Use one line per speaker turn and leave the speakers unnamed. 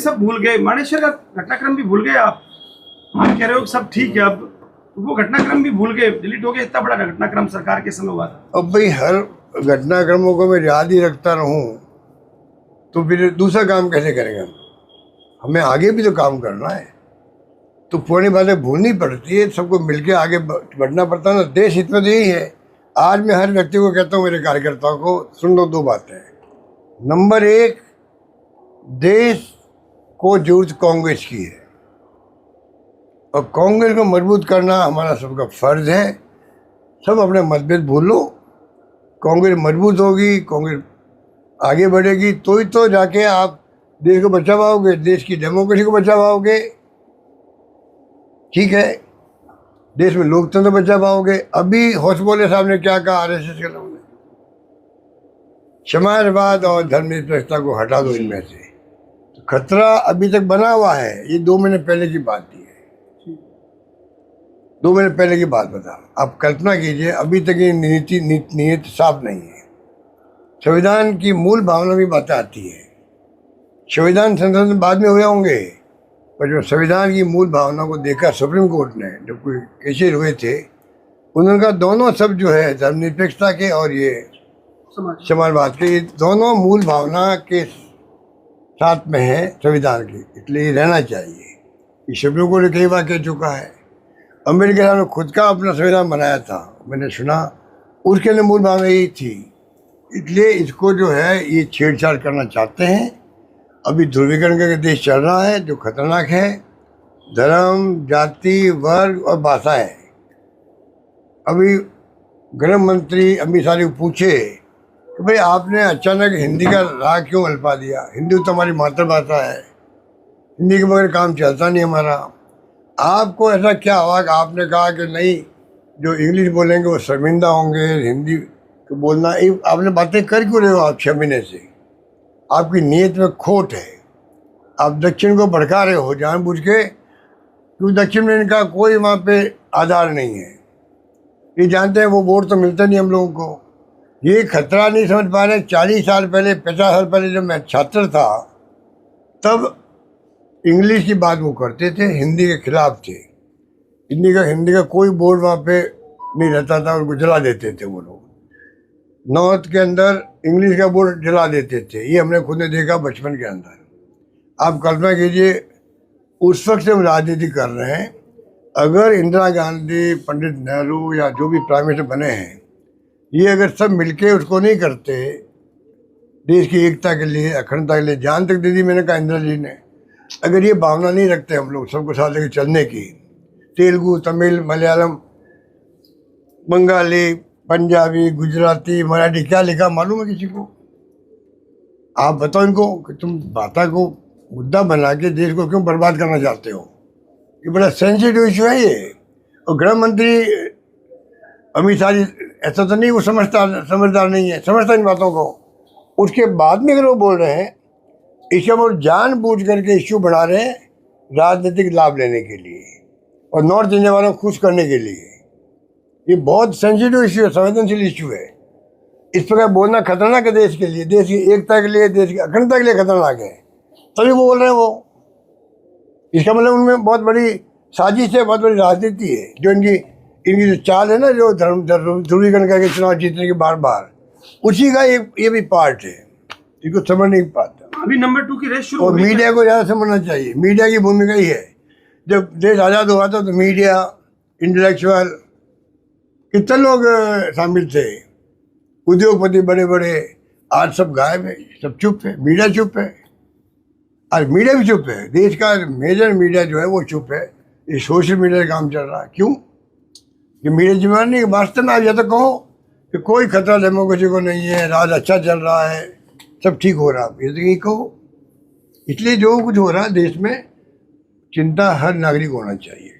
सब भूल गए, मानेसर का घटनाक्रम भी भूल गए आप कह रहे हो सब ठीक है, अब वो घटनाक्रम भी भूल गए, डिलीट हो गया। इतना बड़ा घटनाक्रम सरकार के समय हुआ था।
अब भाई हर घटनाक्रमों को मैं याद ही रखता रहूं तो फिर दूसरा काम कैसे करेंगे हम? हमें आगे भी तो काम करना है, तो पुरानी बातें भूलनी पड़ती है, सबको मिलके आगे बढ़ना पड़ता है ना। देश हित में तो यही है। आज मैं हर व्यक्ति को कहता हूँ, मेरे कार्यकर्ताओं को, सुन लो दो बातें। नंबर एक, देश को जरूरत कांग्रेस की है और कांग्रेस को मजबूत करना हमारा सबका फर्ज है। सब अपने मतभेद भूल लो, कांग्रेस मजबूत होगी, कांग्रेस आगे बढ़ेगी, तो ही तो जाके आप देश को बचा पाओगे, देश की डेमोक्रेसी को बचा पाओगे, ठीक है, देश में लोकतंत्र बचा पाओगे। अभी हौसबोले साहब ने क्या कहा आरएसएस के लोगों ने, समाजवाद और धर्मनिरपेक्षता को हटा दो इनमें से। तो खतरा अभी तक बना हुआ है। ये 2 महीने पहले की बात थी, 2 महीने पहले की बात बता। आप कल्पना कीजिए, अभी तक ये नीति साफ नहीं है। संविधान की मूल भावना भी बातें आती है। संविधान संशोधन बाद में हुए होंगे, पर जो संविधान की मूल भावना को देखा सुप्रीम कोर्ट ने, जब कोई केसेस हुए थे, उनका दोनों शब्द जो है धर्मनिरपेक्षता के और ये समाजवाद के, ये दोनों मूल भावना के साथ में है संविधान की, इसलिए रहना चाहिए। ये सुप्रीम कोर्ट कई बार कह चुका है। अमेरिका ने खुद का अपना संविधान बनाया था, मैंने सुना, उसके लिए मूल भावना यही थी। इसलिए इसको जो है ये छेड़छाड़ करना चाहते हैं। अभी ध्रुवीकरण का देश चल रहा है जो खतरनाक है। धर्म, जाति, वर्ग और भाषाएं। अभी गृह मंत्री अमित शाह को पूछे कि भाई आपने अचानक हिंदी का राग क्यों अल्पा दिया? हिंदी तो हमारी मातृभाषा है, हिंदी के बगैर काम चलता नहीं हमारा। आपको ऐसा क्या हुआ कि आपने कहा कि नहीं, जो इंग्लिश बोलेंगे वो शर्मिंदा होंगे, हिंदी को बोलना? आपने बातें कर क्यों रहे हो आप 6 महीने से? आपकी नीयत में खोट है। आप दक्षिण को भड़का रहे हो जानबूझ के, क्योंकि दक्षिण में इनका कोई वहाँ पे आधार नहीं है। ये जानते हैं वो वोट तो मिलता नहीं हम लोगों को। ये खतरा नहीं समझ पा रहे। 40 साल पहले, 50 साल पहले जब मैं छात्र था, तब इंग्लिश की बात वो करते थे, हिंदी के खिलाफ थे। हिंदी का कोई बोर्ड वहाँ पे नहीं रहता था, उनको जला देते थे वो लोग। नॉर्थ के अंदर इंग्लिश का बोर्ड जला देते थे, ये हमने खुद ने देखा बचपन के अंदर। आप कल्पना कीजिए, उस वक्त से हम राजनीति कर रहे हैं। अगर इंदिरा गांधी, पंडित नेहरू या जो भी प्राइम मिनिस्टर बने हैं, ये अगर सब मिलके उसको नहीं करते, देश की एकता के लिए, अखंडता के लिए जान तक दे दी मैंने कहा इंदिरा जी ने। अगर ये भावना नहीं रखते हम लोग सबको साथ लेकर चलने की, तेलुगु, तमिल, मलयालम, बंगाली, पंजाबी, गुजराती, मराठी, क्या लिखा मालूम है किसी को? आप बताओ इनको कि तुम बात को मुद्दा बना के देश को क्यों बर्बाद करना चाहते हो? ये बड़ा सेंसिटिव इशू है ये। और गृह मंत्री अमित शाह जी ऐसा तो नहीं वो समझदार नहीं है, समझता इन बातों को। उसके बाद में अगर वो बोल रहे हैं, इसका वो जानबूझ करके इश्यू बढ़ा रहे हैं राजनीतिक लाभ लेने के लिए और नॉर्थ इंडिया वालों को खुश करने के लिए। ये बहुत सेंसिटिव इशू है, संवेदनशील इशू है। इस प्रकार बोलना खतरनाक है देश के लिए, देश की एकता के लिए, देश की अखंडता के लिए खतरनाक है। तभी वो बोल रहे हैं वो। इसका मतलब उनमें बहुत बड़ी साजिश है, बहुत बड़ी राजनीति है। जो इनकी जो चाल है ना, जो ध्रुवीकरण करके चुनाव जीतने की बार बार, उसी का ये भी पार्ट है। इनको समझ नहीं पाता।
अभी नंबर 2 की रेस शुरू
और मीडिया को ज़्यादा समझना चाहिए। मीडिया की भूमिका ही है। जब देश आज़ाद हुआ था तो मीडिया, इंटेलेक्चुअल, कितने लोग शामिल थे, उद्योगपति बड़े बड़े, आज सब गायब है, सब चुप है, मीडिया चुप है। आज मीडिया भी चुप है, देश का मेजर मीडिया जो है वो चुप है। ये सोशल मीडिया का काम चल रहा है। क्यों? ये मीडिया जिम्मेदार नहीं। वास्तव में आप या तो कहो कि कोई खतरा डेमोक्रेसी को नहीं है, राज अच्छा चल रहा है, सब ठीक हो रहा है, ये तो यही कहो। इसलिए जो कुछ हो रहा है देश में, चिंता हर नागरिक होना चाहिए।